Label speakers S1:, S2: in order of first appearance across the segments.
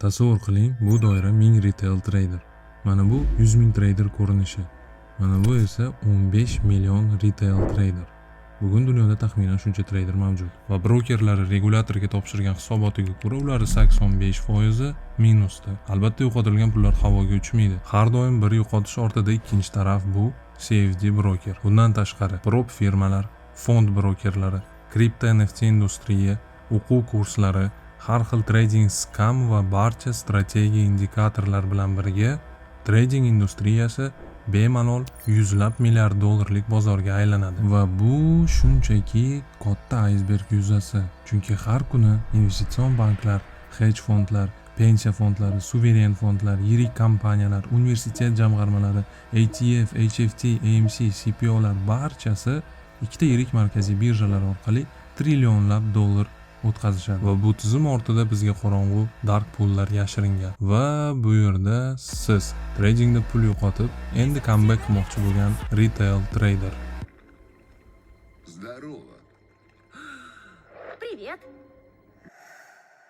S1: Tasavvur qiling, bu doira 1000 retail trader. Mana bu 100 ming trader ko'rinishi. Mana bu esa 15 million retail trader. Bugun dunyoda taxminan shuncha trader mavjud. Va brokerlari regulyatorga topshirgan hisobotiga ko'ra, ular 85% minusda. Albatta yo'qotilgan pullar havoga uchmaydi. Har doim bir yo'qotish ortida ikkinchi taraf bu CFD broker. Bundan tashqari, prop firmalar, fond brokerlari, kripto NFT industriya, o'quv kurslari, har xil trading skam va barcha strategiya indikatorlar bilan birga trading industriyasi bemalol yuzlab milliard dollarlik bozorga aylanadi. Va bu shunchaki katta aysberg yuzasi. Chunki har kuni investitsion banklar, hedge fondlar, pensiya fondlari, suveren fondlar, yirik kompaniyalar, universitet jamg'armalari, ETF, HFT, AMC, CPOlar barchasi ikkita yirik markaziy birjalar orqali trillionlab dollar o'tkazishadi. Va bu tizim ortida bizga qorong'u dark pullar yashiringan. Va bu yerda siz tradingda pul yo'qotib, endi comeback qilmoqchi bo'lgan retail trader.
S2: Здорово.
S3: Привет.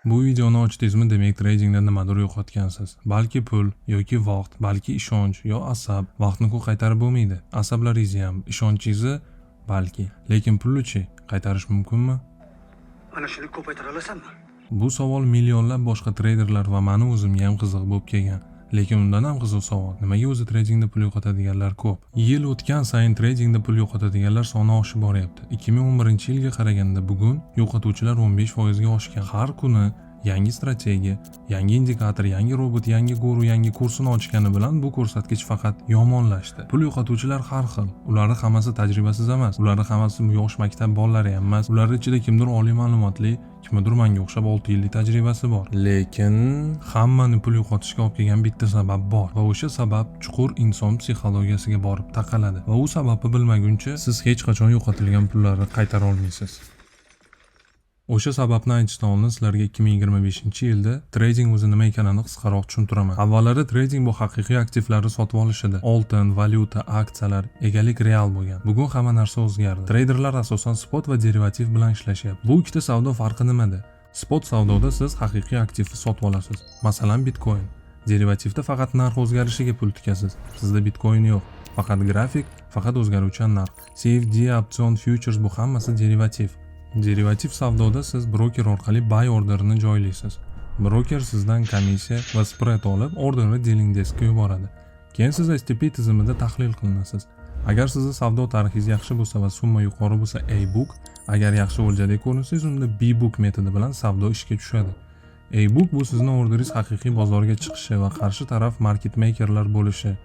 S1: Bu videoni ochdingizmi, demak tradingda nimadir yo'qotgansiz. Balki pul yoki vaqt, balki ishonch yo asab. Vaqtni-ku qaytarib bo'lmaydi. Asablaringizni ham, ishonchingizni balki. Lekin pulni-chi qaytarish mumkinmi?
S4: Ana shuni ko'paytira olasanmi?
S1: Bu savol millionlab boshqa treyderlar va meni o'zimga ham qiziq bo'lib kelgan. Lekin undan ham qiziq savol. Nimaga o'zi tradingda pul yo'qotadiganlar ko'p? Yil o'tgan sayin tradingda pul yo'qotadiganlar soni oshib boryapti. 2011-yilga qaraganda bugun yo'qotuvchilar 15% ga oshgan. Har kuni yangi strategiya, yangi indikator, yangi robot, yangi guru, yangi kursini ochgani bilan bu ko'rsatkich faqat yomonlashdi. Pul yo'qotuvchilar har xil. Ularning hammasi tajribasiz emas. Ularning hammasi yosh maktab bolalari ham emas. Ular ichida kimdir oliy ma'lumotli, kimdir menga o'xshab 6 yillik tajribasi bor. Lekin hammani pul yo'qotishga olib kelgan bitta sabab bor. Va o'sha sabab chuqur inson psixologiyasiga borib taqaladi. Va u sababni bilmaguncha siz hech qachon yo'qotilgan pullarni qaytara olmaysiz. O'sha sababni aytishdan oldin sizlarga 2025-yilda trading o'zi nima ekanini qisqaroq tushuntiraman. Avvallari trading bu haqiqiy aktivlarni sotib olish edi. Oltin, valyuta, aksiyalar, egalik real bo'lgan. Bugun hamma narsa o'zgardi. Traderlar asosan spot va derivativ bilan ishlashyapti. Bu ikkita savdo farqi nimada? Spot savdoda siz haqiqiy aktivni sotib olasiz. Masalan, Bitcoin. Derivativda faqat narx o'zgarishiga pul tikasiz. Sizda Bitcoin yo'q. Faqat grafik, faqat o'zgaruvchan narx. CFD, option, futures bu hammasi derivativ. Derivativ savdoda siz broker orqali buy orderini joylaysiz. Broker sizdan komissiya va spread olib, orderni dealing deskga yuboradi. Keyin siz STP tizimida tahlil qilinasiz. Agar sizning savdo tarixingiz yaxshi bo'lsa va summa yuqori bo'lsa A-book, agar yaxshi o'ljadek ko'rinsangiz, unda B-book metodi bilan savdo ishga tushadi. A-book bu sizning orderingiz haqiqiy bozorga chiqishi va qarshi taraf market makerlar bo'lishi.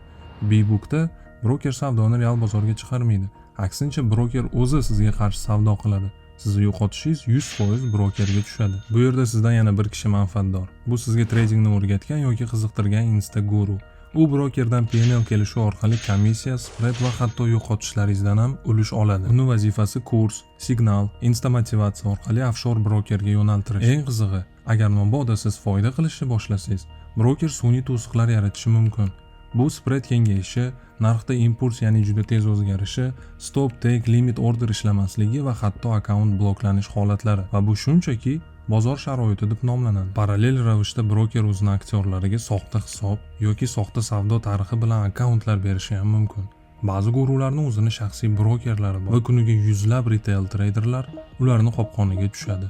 S1: B-bookda broker savdoni real bozorga chiqarmaydi. Aksincha, broker o'zi sizga qarshi savdo qiladi. Sizni yo'qotishingiz 100% brokerga tushadi. Bu yerda sizdan yana bir kishi manfaatdor. Bu sizga tradingni o'rgatgan yoki qiziqtirgan Insta guru. U brokerdan PNL kelishuv orqali komissiya, spread va hatto yo'qotishlaringizdan ham ulush oladi. Uning vazifasi kurs, signal, insta motivatsiya orqali offshore brokerga yo'naltirish. Eng qizig'i, agar mabodo siz foyda qilishni boshlasangiz, broker sun'iy to'siqlar yaratishi mumkin. Bu spread kengayishi, narxda impuls, ya'ni juda tez o'zgarishi, stop, take, limit order ishlamasligi va hatto akkaunt bloklanish holatlari. Va bu shunchaki bozor sharoiti deb nomlanadi. Parallel ravishda broker o'zining aktyorlariga soxta hisob yoki soxta savdo tarixi bilan akkauntlar berishi ham mumkin. Ba'zi gurularning o'zining shaxsiy brokerlari bor va kuniga yuzlab retail traderlar ularning qopqoniga tushadi.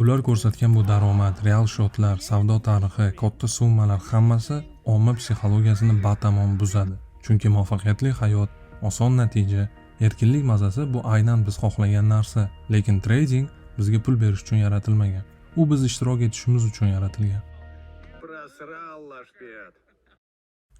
S1: Ular ko'rsatgan bu daromad, real shotlar, savdo tarixi, katta summalar hammasi omma psixologiyasini batamom buzadi. Chunki muvaffaqiyatli hayot, oson natija, erkinlik mazasi bu aynan biz xohlagan narsa. Lekin trading bizga pul berish uchun yaratilmagan. U biz ishtirok etishimiz uchun yaratilgan.
S2: Просрал лашпед.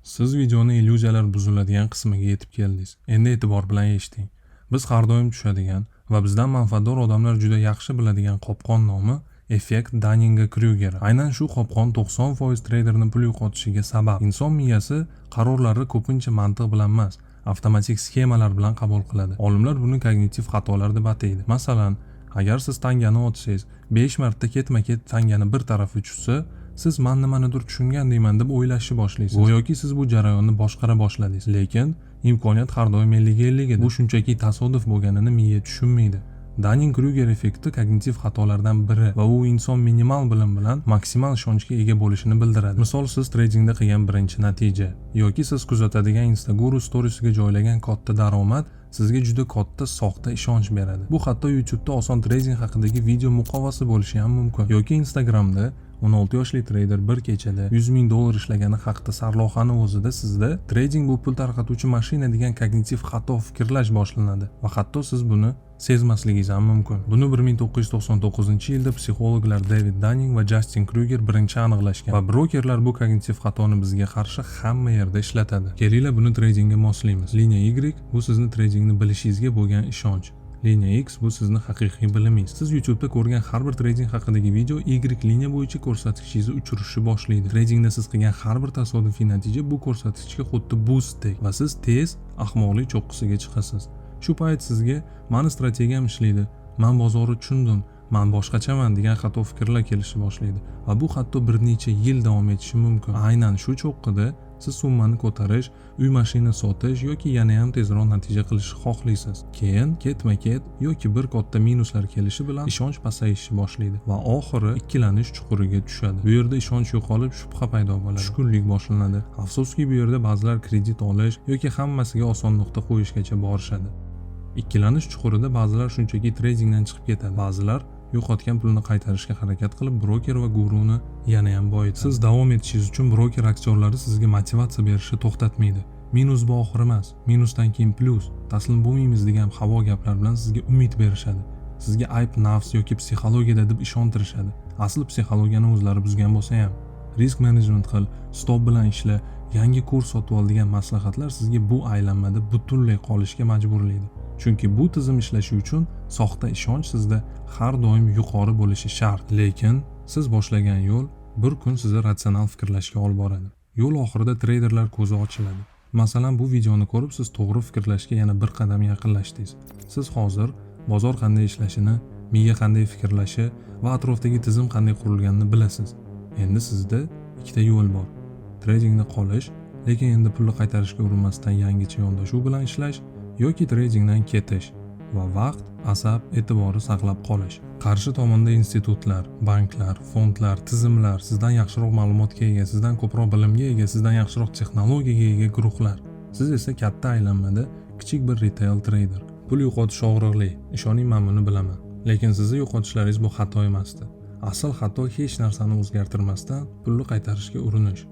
S1: Siz videoni illyuziyalar buziladigan qismiga yetib keldingiz. Endi e'tibor bilan eshiting. Biz har doim tushadigan va bizdan manfaatdor odamlar juda yaxshi biladigan qopqon nomi effekt Dunning-Kruger. Aynan shu qopqon 90% traderni pul yo'qotishiga sabab. Inson miyasi qarorlarni ko'pincha mantiq bilan emas, avtomatik sxemalar bilan qabul qiladi. Olimlar buni kognitiv xatolar deb ataydi. Masalan, agar siz tangani otsangiz, 5 marta ketma-ket tangani bir tarafi tushsa, siz men nimanidir tushungandayman deb o'ylashni boshlaysiz. Go'yoki siz bu jarayonni boshqara boshladingiz. Lekin imkoniyat har doim 50-50 edi. Bu shunchaki tasodif bo'lganini miya tushunmaydi. Dunning-Kruger effekti kognitiv xatolardan biri va u inson minimal bilim bilan maksimal ishonchga ega bo'lishini bildiradi. Misol, siz tradingda qilgan birinchi natija yoki siz kuzatadigan Instagram storiesiga joylagan katta daromad sizga juda katta soxta ishonch beradi. Bu hatto YouTube'da oson trading haqidagi video muqovasi bo'lishi ham mumkin. Yoki Instagramda 16 yoshli trader bir kechada $100,000 ishlagani haqida sarlavhani o'zida sizda trading bu pul tarqatuvchi mashina degan kognitiv xato fikrlash boshlanadi va hatto siz buni sezmasligingiz ham mumkin. Buni 1999-yilda psixologlar David Dunning va Justin Kruger birinchi aniqlashgan va brokerlar bu kognitiv xatoni bizga qarshi hamma yerda ishlatadi. Kelinglar buni tradingga moslaymiz. Liniya Y bu sizni tradingni bilishingizga bo'lgan ishonch. Liniya X bu sizni haqiqiy bilimingiz. Siz YouTube'da ko'rgan har bir trading haqidagi video Y liniya bo'yicha ko'rsatkichingizni uchirishni boshlaydi. Tradingda siz qilgan har bir tasodifiy natija bu ko'rsatkichga xuddi boostdek va siz tez ahmoqlik cho'qqisiga chiqasiz. Shu payt sizga "Mani strategiyam ishlaydi, men bozorni tushundim, men boshqachaman" degan xato fikrlar kelishni boshlaydi va bu hatto bir necha yil davom etishi mumkin. Aynan shu cho'qqida siz summani ko'tarish, uy mashina sotish yoki yana ham tezroq natija qilishni xohlaysiz. Keyin ketma-ket yoki bir katta minuslar kelishi bilan ishonch pasayishni boshlaydi va oxiri ikkilanish chuquriga tushadi. Bu yerda ishonch yo'qolib, shubha paydo bo'ladi. Tushkunlik boshlanadi. Afsuski, bu yerda ba'zilar kredit olish yoki hammasiga oson nuqta qo'yishgacha borishadi. Ikkilanish chuqurida ba'zilar shunchaki tradingdan chiqib ketadi. Ba'zilar yo'qotgan pulni qaytarishga harakat qilib, broker va guruni yana ham boyitadi. Siz davom etishingiz uchun broker aktyorlari sizga motivatsiya berishni to'xtatmaydi. Minus bu oxir emas, minusdan keyin plus, taslim bo'lmaymiz degan havo gaplar bilan sizga umid berishadi. Sizga ayb nafs yoki psixologiyada deb ishontirishadi. Asli psixologiyani o'zlari buzgan bo'lsa ham, risk menejment qil, stop bilan ishla, yangi kurs sotib ol degan maslahatlar sizga bu aylanmada butunlay qolishga majburlaydi. Chunki bu tizim ishlashi uchun soxta ishonch sizda har doim yuqori bo'lishi shart. Lekin siz boshlagan yo'l bir kun sizni ratsional fikrlashga olib boradi. Yo'l oxirida treyderlar ko'zi ochiladi. Masalan, bu videoni ko'rib siz to'g'ri fikrlashga yana bir qadam yaqinlashdingiz. Siz hozir bozor qanday ishlashini, miya qanday fikrlashi va atrofdagi tizim qanday qurilganini bilasiz. Endi sizda ikkita yo'l bor. Tradingda qolish, lekin endi pulni qaytarishga urinmasdan yangicha yondashuv bilan ishlash yoki tradingdan ketish va vaqt, asab, e'tiborni saqlab qolish. Qarshi tomonda institutlar, banklar, fondlar, tizimlar, sizdan yaxshiroq ma'lumotga ega, sizdan ko'proq bilimga ega, sizdan yaxshiroq texnologiyaga ega guruhlar. Siz esa katta aylanmada kichik bir retail trader. Pul yo'qotish og'riqli, ishoning, men buni bilaman. Lekin sizni yo'qotishlaringiz bu xato emasdi. Asl xato hech narsani o'zgartirmasdan pulni qaytarishga urinish.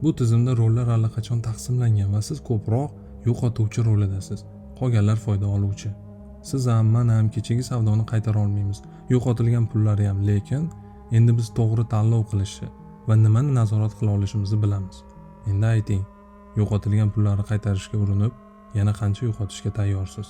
S1: Bu tizimda rollar allaqachon taqsimlangan va siz ko'proq yo'qotuvchi rolidasiz. Qolganlar foyda oluvchi. Siz ham, men ham kechagi savdoni qaytara olmaymiz. Yo'qotilgan pullari ham, lekin endi biz to'g'ri tanlov qilishni va nimani nazorat qila olishimizni bilamiz. Endi ayting, yo'qotilgan pullarni qaytarishga urinib, yana qancha yo'qotishga tayyorsiz?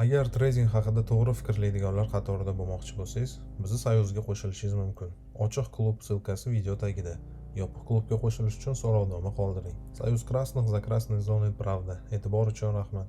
S1: Agar trading haqida to'g'ri fikrlaydiganlar qatorida bo'lmoqchi bo'lsangiz, bizni soyuzga qo'shilishingiz mumkin. Ochiq klub silkasi video tagida. Yopiq klubga qo'shilish uchun so'rovnoma qoldiring. Soyuz krasных за красной зоной правда. E'tibor uchun rahmat.